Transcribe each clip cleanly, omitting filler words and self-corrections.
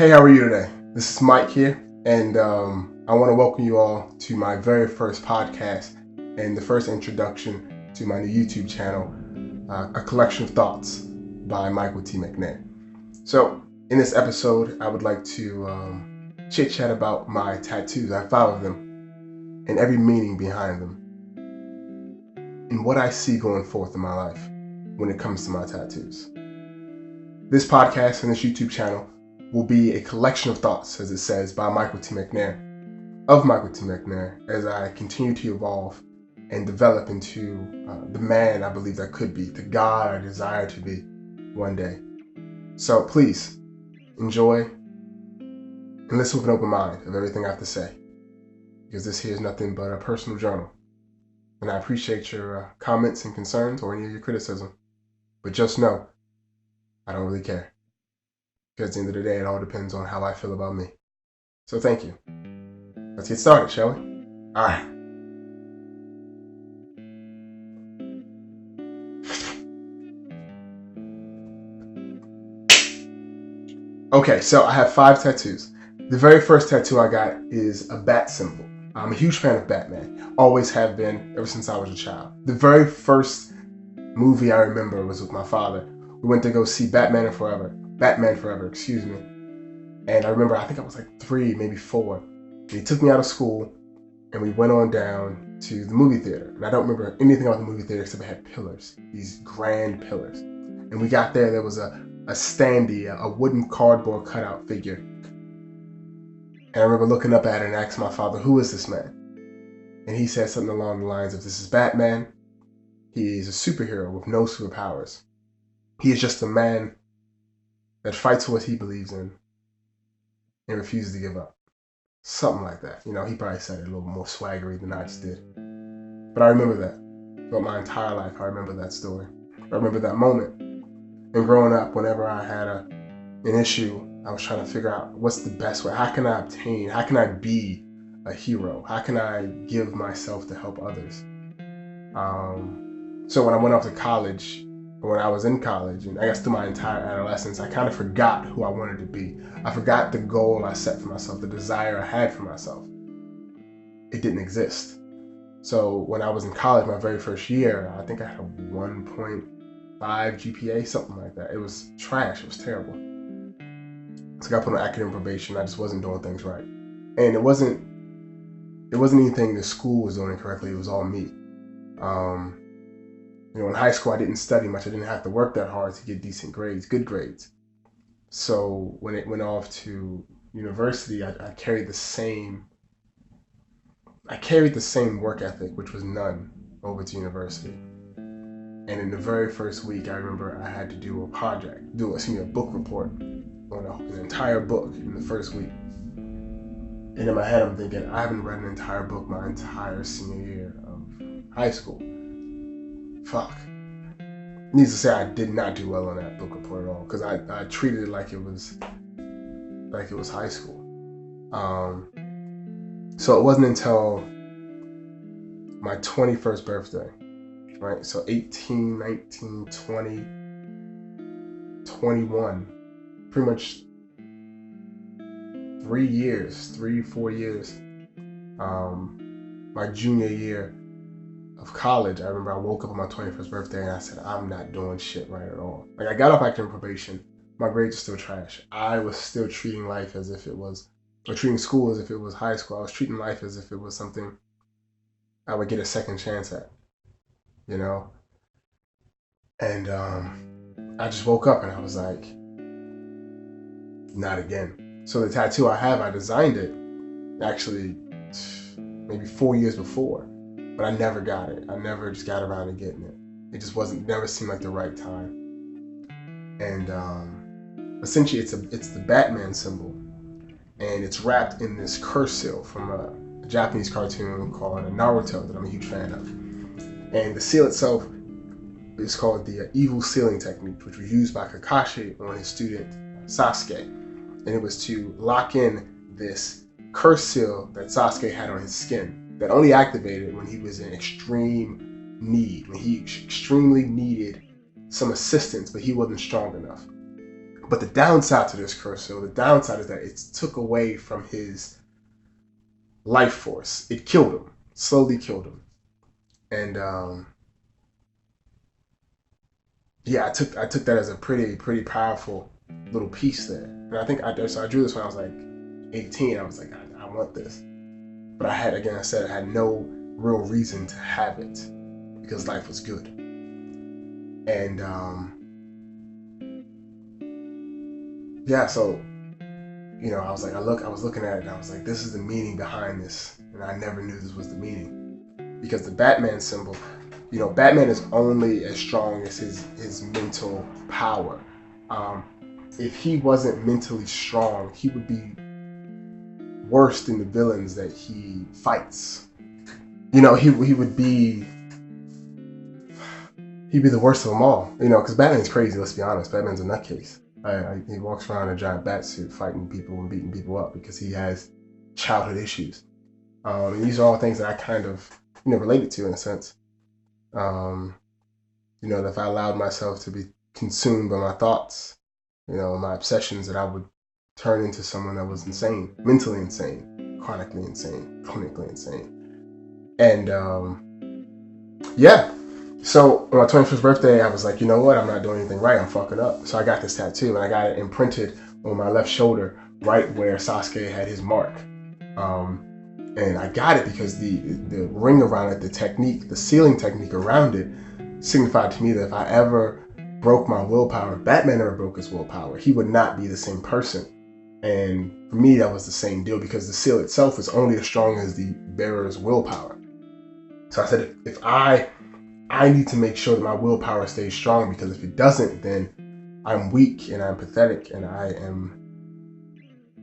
Hey, how are you today? This is Mike here, and I want to welcome you all to my very first podcast and the first introduction to my new YouTube channel, A Collection of Thoughts by Michael T. McNair. So, in this episode, I would like to chit-chat about my tattoos. I have 5 of them, and every meaning behind them, and what I see going forth in my life when it comes to my tattoos. This podcast and this YouTube channel will be a collection of thoughts, as it says, by Michael T. McNair, of Michael T. McNair, as I continue to evolve and develop into the man I believe I could be, the God I desire to be one day. So please, enjoy and listen with an open mind of everything I have to say, because this here is nothing but a personal journal. And I appreciate your comments and concerns or any of your criticism, but just know, I don't really care. Because at the end of the day, it all depends on how I feel about me. So thank you. Let's get started, shall we? All right. Okay, so I have 5 tattoos. The very first tattoo I got is a bat symbol. I'm a huge fan of Batman. Always have been ever since I was a child. The very first movie I remember was with my father. We went to go see Batman Forever, excuse me. And I remember, I think I was like 3, maybe 4. And he took me out of school and we went on down to the movie theater. And I don't remember anything about the movie theater except it had pillars, these grand pillars. And we got there was a standee, a wooden cardboard cutout figure. And I remember looking up at it and asking my father, who is this man? And he said something along the lines of, this is Batman. He is a superhero with no superpowers. He is just a man that fights for what he believes in and refuses to give up. Something like that. You know, he probably said it a little more swaggery than I just did. But I remember that. Throughout my entire life, I remember that story. I remember that moment. And growing up, whenever I had an issue, I was trying to figure out what's the best way. How can I be a hero? How can I give myself to help others? So when I went off to college, when I was in college, and I guess through my entire adolescence, I kind of forgot who I wanted to be. I forgot the goal I set for myself, the desire I had for myself. It didn't exist. So when I was in college, my very first year, I think I had a 1.5 GPA, something like that. It was trash. It was terrible. So I got put on academic probation. I just wasn't doing things right. And it wasn't anything the school was doing incorrectly. It was all me. In high school, I didn't study much. I didn't have to work that hard to get decent grades, good grades. So when it went off to university, I carried the same work ethic, which was none, over to university. And in the very first week, I remember I had to do a book report on an entire book in the first week. And in my head, I'm thinking, I haven't read an entire book my entire senior year of high school. Fuck. Needless to say, I did not do well on that book report at all, because I treated it like it was high school. So it wasn't until my 21st birthday, right? So 18, 19, 20, 21, pretty much 3 years, 3-4 years, my junior year of college, I remember I woke up on my 21st birthday and I said, I'm not doing shit right at all. Like, I got off academic probation. My grades were still trash. I was still treating life as if it was, or treating school as if it was high school. I was treating life as if it was something I would get a second chance at, And I just woke up and I was like, not again. So the tattoo I have, I designed it actually maybe 4 years before. But I never got it. I never just got around to getting it. It just never seemed like the right time. And essentially, it's the Batman symbol, and it's wrapped in this curse seal from a Japanese cartoon called Naruto that I'm a huge fan of. And the seal itself is called the evil sealing technique, which was used by Kakashi on his student Sasuke, and it was to lock in this curse seal that Sasuke had on his skin, that only activated when he was in extreme need, when he extremely needed some assistance, but he wasn't strong enough. But the downside to this cursor, the downside is that it took away from his life force. It killed him, slowly killed him. And yeah, I took that as a pretty powerful little piece there. And I think I drew this when I was like 18. I was like, I want this. But I had no real reason to have it because life was good. And yeah, so I was looking at it and I was like, this is the meaning behind this. And I never knew this was the meaning. Because the Batman symbol, Batman is only as strong as his mental power. If he wasn't mentally strong, he would be worse than the villains that he fights. He would be the worst of them all. Because Batman's crazy. Let's be honest. Batman's a nutcase. He walks around in a giant bat suit, fighting people and beating people up because he has childhood issues. And these are all things that I kind of related to in a sense. That if I allowed myself to be consumed by my thoughts, my obsessions, that I would turn into someone that was insane, mentally insane, chronically insane, clinically insane. And yeah. So on my 21st birthday, I was like, you know what? I'm not doing anything right. I'm fucking up. So I got this tattoo, and I got it imprinted on my left shoulder, right where Sasuke had his mark. And I got it because the ring around it, the sealing technique around it, signified to me that if I ever broke my willpower, if Batman ever broke his willpower, he would not be the same person. And for me, that was the same deal because the seal itself is only as strong as the bearer's willpower. So I said, if I need to make sure that my willpower stays strong, because if it doesn't, then I'm weak and I'm pathetic and I am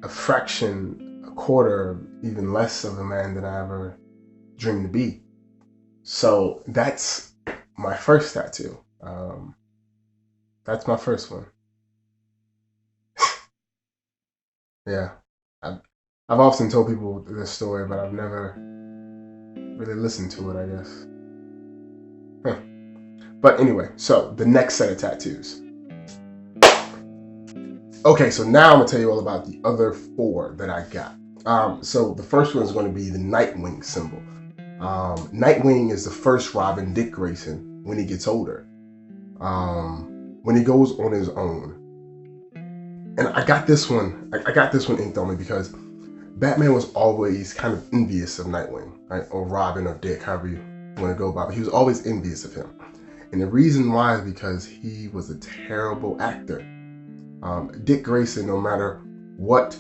a fraction, a quarter, even less of a man than I ever dreamed to be. So that's my first tattoo. That's my first one. Yeah. I've often told people this story, but I've never really listened to it, I guess. But anyway, so the next set of tattoos. Okay, so now I'm gonna tell you all about the other 4 that I got. So the first one is going to be the Nightwing symbol. Nightwing is the first Robin, Dick Grayson, when he gets older. When he goes on his own. And I got this one inked on me because Batman was always kind of envious of Nightwing, right? Or Robin or Dick, however you want to go about it. He was always envious of him. And the reason why is because he was a terrible actor. Dick Grayson, no matter what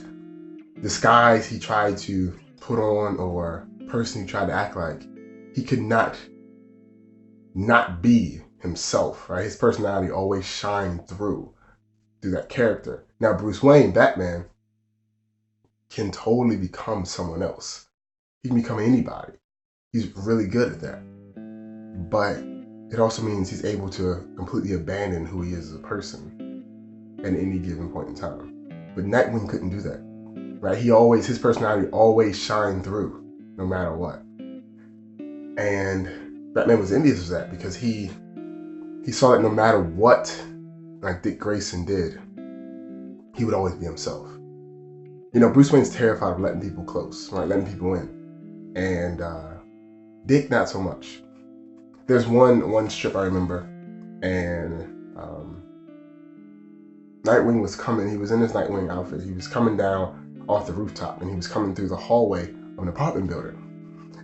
disguise he tried to put on or person he tried to act like, he could not be himself, right? His personality always shined through that character. Now, Bruce Wayne, Batman, can totally become someone else. He can become anybody. He's really good at that. But it also means he's able to completely abandon who he is as a person at any given point in time. But Nightwing couldn't do that, right? His personality always shined through, no matter what. And Batman was envious of that because he saw that no matter what, like Dick Grayson did, he would always be himself. Bruce Wayne's terrified of letting people close, right? Letting people in. And Dick, not so much. There's one strip I remember, and Nightwing was coming. He was in his Nightwing outfit. He was coming down off the rooftop, and he was coming through the hallway of an apartment building.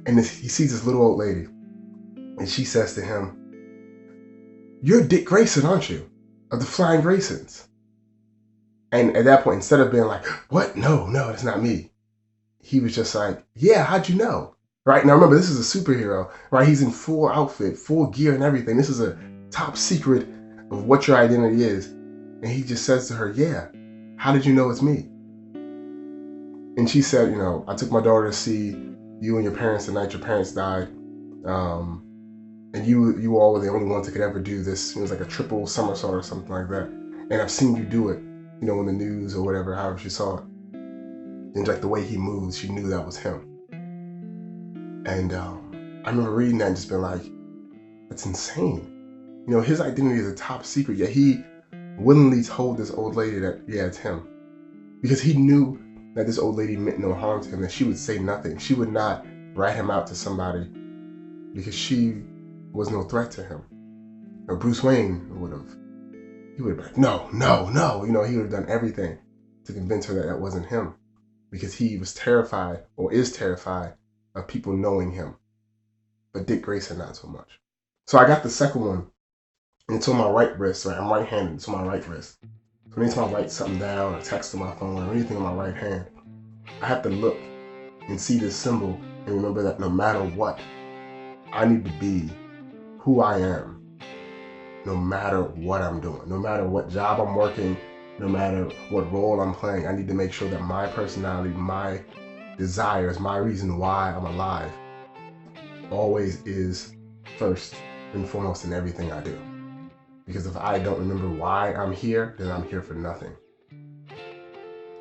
And he sees this little old lady, and she says to him, "You're Dick Grayson, aren't you? Of the Flying Graysons." And at that point, instead of being like, "What? No, it's not me," he was just like, "Yeah, how'd you know?" Right? Now remember, this is a superhero, right? He's in full outfit, full gear and everything. This is a top secret of what your identity is. And he just says to her, "Yeah, how did you know it's me?" And she said, "I took my daughter to see you and your parents the night your parents died. And you all were the only ones that could ever do this." It was like a triple somersault or something like that. "And I've seen you do it, in the news or whatever, however she saw it. And like the way he moves, she knew that was him." And I remember reading that and just being like, that's insane. His identity is a top secret, yet he willingly told this old lady that, yeah, it's him. Because he knew that this old lady meant no harm to him, that she would say nothing. She would not rat him out to somebody because she was no threat to him. Or Bruce Wayne he would have been like, no, no, no. He would have done everything to convince her that that wasn't him, because he was terrified, or is terrified, of people knowing him. But Dick Grayson, not so much. So I got the second one, and it's on my right wrist, right? I'm right-handed, it's on my right wrist. So anytime I write something down, or text on my phone, or anything on my right hand, I have to look and see this symbol and remember that no matter what, I need to be who I am, no matter what I'm doing, no matter what job I'm working, no matter what role I'm playing. I need to make sure that my personality, my desires, my reason why I'm alive always is first and foremost in everything I do. Because if I don't remember why I'm here, then I'm here for nothing.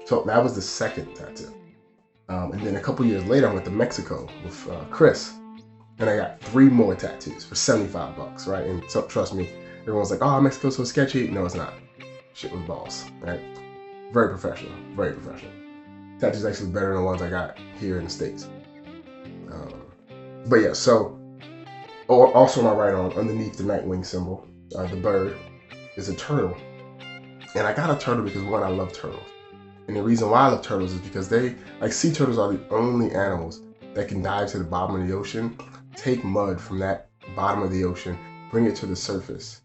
So that was the second tattoo. And then a couple years later, I went to Mexico with Chris, and I got 3 more tattoos for $75, right? And so, trust me, everyone's like, oh, Mexico's so sketchy. No, it's not. Shit was balls, right? Very professional, very professional. Tattoos actually better than the ones I got here in the States. But yeah, so also on my right arm, underneath the Nightwing symbol, the bird, is a turtle. And I got a turtle because, one, I love turtles. And the reason why I love turtles is because sea turtles are the only animals that can dive to the bottom of the ocean, take mud from that bottom of the ocean, bring it to the surface,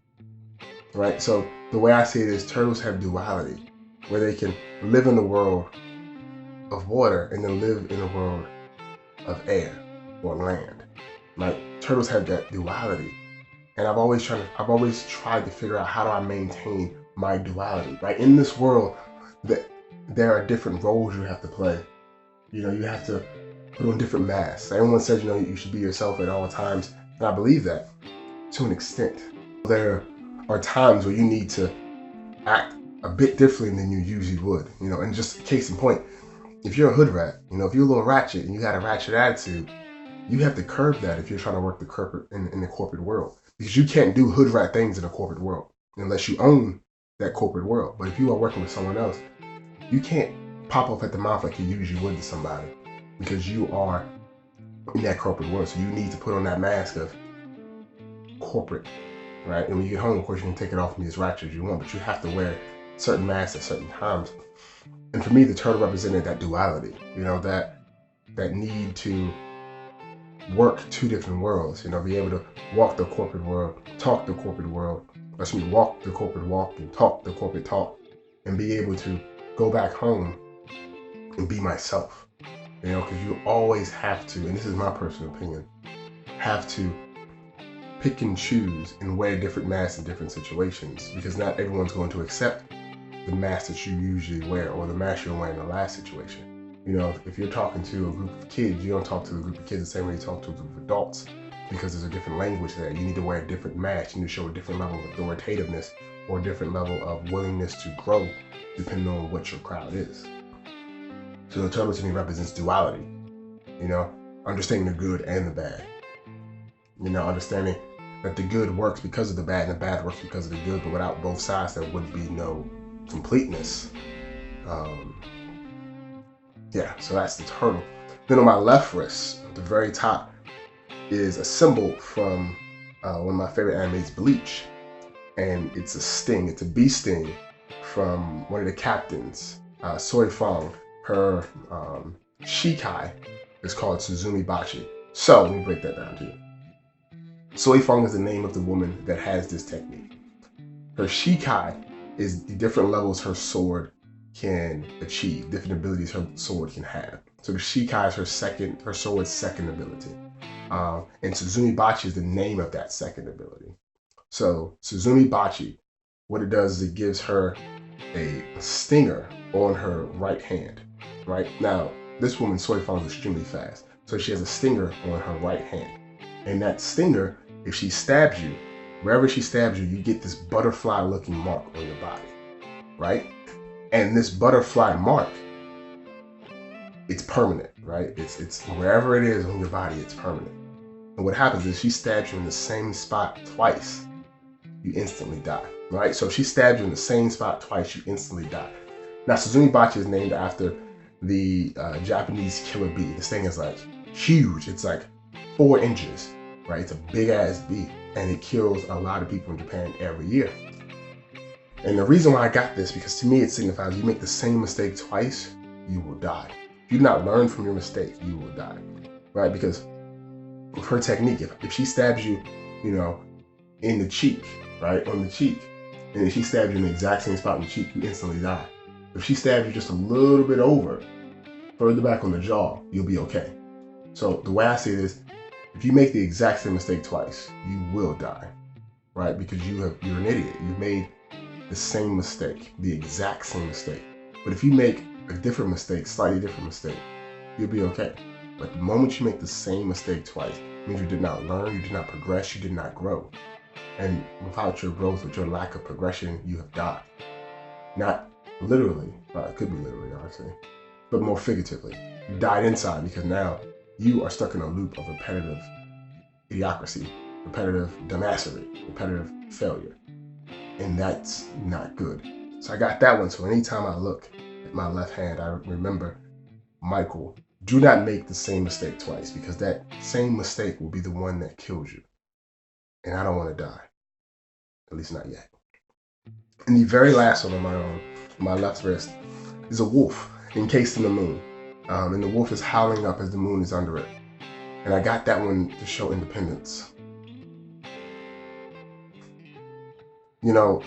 right? So the way I see it is, turtles have duality, where they can live in the world of water and then live in a world of air or land. Like, turtles have that duality. And I've always tried to figure out, how do I maintain my duality, right? In this world, there are different roles you have to play. You have to put on different masks. Everyone says, you should be yourself at all times. And I believe that to an extent. There are times where you need to act a bit differently than you usually would. And just case in point, if you're a hood rat, if you're a little ratchet and you got a ratchet attitude, you have to curb that if you're trying to work in the corporate world. Because you can't do hood rat things in a corporate world unless you own that corporate world. But if you are working with someone else, you can't pop off at the mouth like you usually would to somebody, because you are in that corporate world. So you need to put on that mask of corporate, right? And when you get home, of course, you can take it off and be as ratchet as you want, but you have to wear certain masks at certain times. And for me, the turtle represented that duality, that need to work 2 different worlds, be able to walk the corporate world, talk the corporate world, walk the corporate walk and talk the corporate talk, and be able to go back home and be myself, because you always have to, and this is my personal opinion, have to pick and choose and wear different masks in different situations, because not everyone's going to accept the mask that you usually wear or the mask you're wearing in the last situation. If you're talking to a group of kids, you don't talk to a group of kids the same way you talk to a group of adults, because there's a different language there. You need to wear a different mask. You need to show a different level of authoritativeness or a different level of willingness to grow, depending on what your crowd is. So the turtle to me represents duality, understanding the good and the bad. Understanding that the good works because of the bad and the bad works because of the good, but without both sides, there would be no completeness. So that's the turtle. Then on my left wrist, at the very top, is a symbol from one of my favorite animes, Bleach. And it's a sting, it's a bee sting from one of the captains, Soi Fong. Her shikai is called Suzumi Bachi. So let me break that down to you. Soi Fong is the name of the woman that has this technique. Her shikai is the different levels her sword can achieve, different abilities her sword can have. So the shikai is her sword's second ability. And Suzumi Bachi is the name of that second ability. So Suzumi Bachi, what it does is it gives her a stinger on her right hand. Right now, this woman, Soi Fong, is extremely fast. So she has a stinger on her right hand. And that stinger, if she stabs you, wherever she stabs you, you get this butterfly-looking mark on your body, right? And this butterfly mark, it's permanent, right? It's wherever it is on your body, it's permanent. And what happens is, she stabs you in the same spot twice, you instantly die. right? So if she stabs you in the same spot twice, you instantly die. Now, Suzumibachi is named after the Japanese killer bee. This thing is like huge. It's like 4 inches, right? It's a big ass bee, and it kills a lot of people in Japan every year. And the reason why I got this, because to me it signifies you make the same mistake twice, you will die. If you do not learn from your mistake, you will die, right? Because with her technique, if she stabs you, you know, in the cheek, right, on the cheek, and if she stabs you in the exact same spot in the cheek, you instantly die. If she stabs you just a little bit over, further back on the jaw, you'll be okay. So the way I see it is, if you make the exact same mistake twice, you will die, right? Because you're an idiot. You've made the same mistake, the exact same mistake. But if you make a different mistake, slightly different mistake, you'll be okay. But the moment you make the same mistake twice, it means you did not learn, you did not progress, you did not grow. And without your growth, with your lack of progression, you have died. Not literally, it could be literally, honestly, but more figuratively. You died inside because now you are stuck in a loop of repetitive idiocracy, repetitive dumbassery, repetitive failure. And that's not good. So I got that one. So anytime I look at my left hand, I remember, Michael, do not make the same mistake twice, because that same mistake will be the one that kills you. And I don't want to die. At least not yet. And the very last one on my left wrist is a wolf encased in the moon. And the wolf is howling up as the moon is under it. And I got that one to show independence. You know,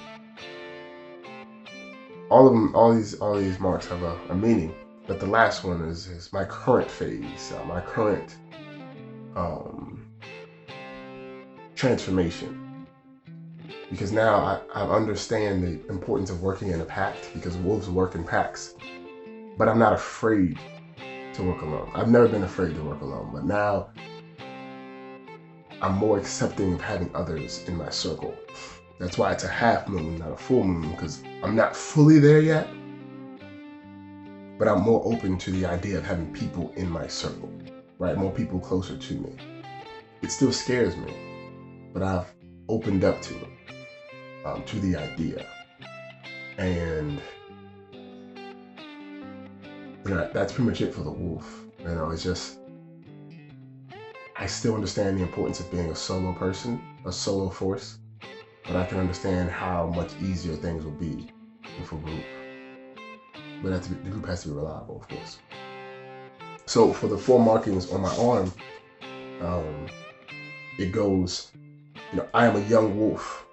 all these marks have a meaning, but the last one is my current phase, my current transformation. Because now I understand the importance of working in a pack, because wolves work in packs. But I'm not afraid to work alone. I've never been afraid to work alone, but now I'm more accepting of having others in my circle. That's why it's a half moon, not a full moon, because I'm not fully there yet, but I'm more open to the idea of having people in my circle, right? More people closer to me. It still scares me, but I've opened up to it, to the idea. And you know, that's pretty much it for the wolf. You know, it's just, I still understand the importance of being a solo person, a solo force. But I can understand how much easier things will be with a group. But the group has to be reliable, of course. So for the 4 markings on my arm, it goes, you know, I am a young wolf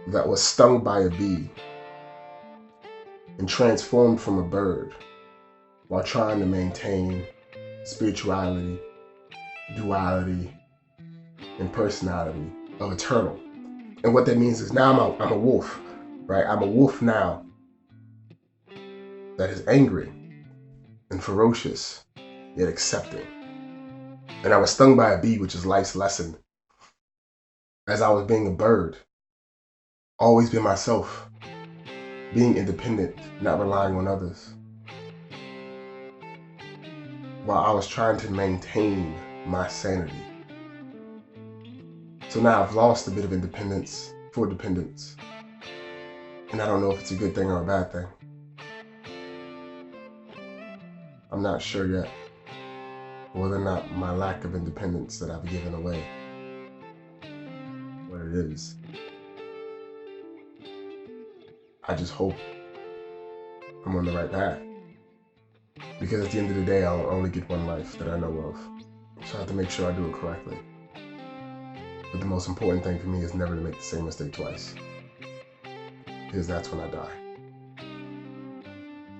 that was stung by a bee and transformed from a bird while trying to maintain spirituality, duality, and personality of eternal. And what that means is now I'm a wolf, right? I'm a wolf now that is angry and ferocious, yet accepting. And I was stung by a bee, which is life's lesson. As I was being a bird, always be myself, being independent, not relying on others. While I was trying to maintain my sanity. So now I've lost a bit of independence for dependence. And I don't know if it's a good thing or a bad thing. I'm not sure yet whether or not my lack of independence that I've given away, what it is. I just hope I'm on the right path. Because at the end of the day, I'll only get one life that I know of. So I have to make sure I do it correctly. But the most important thing for me is never to make the same mistake twice. Because that's when I die.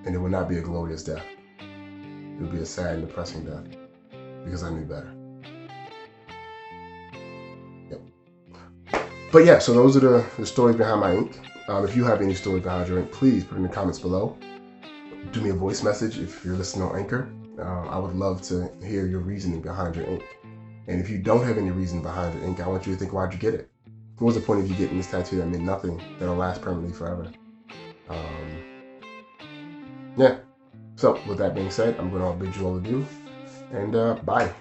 And it will not be a glorious death. It will be a sad and depressing death. Because I knew better. Yep. But yeah, so those are the stories behind my ink. If you have any stories behind your ink, please put in the comments below. Do me a voice message if you're listening on Anchor. I would love to hear your reasoning behind your ink. And if you don't have any reason behind your ink, I want you to think, why'd you get it? What was the point of you getting this tattoo that meant nothing, that'll last permanently forever? Yeah. So with that being said, I'm going to bid you all adieu, and bye.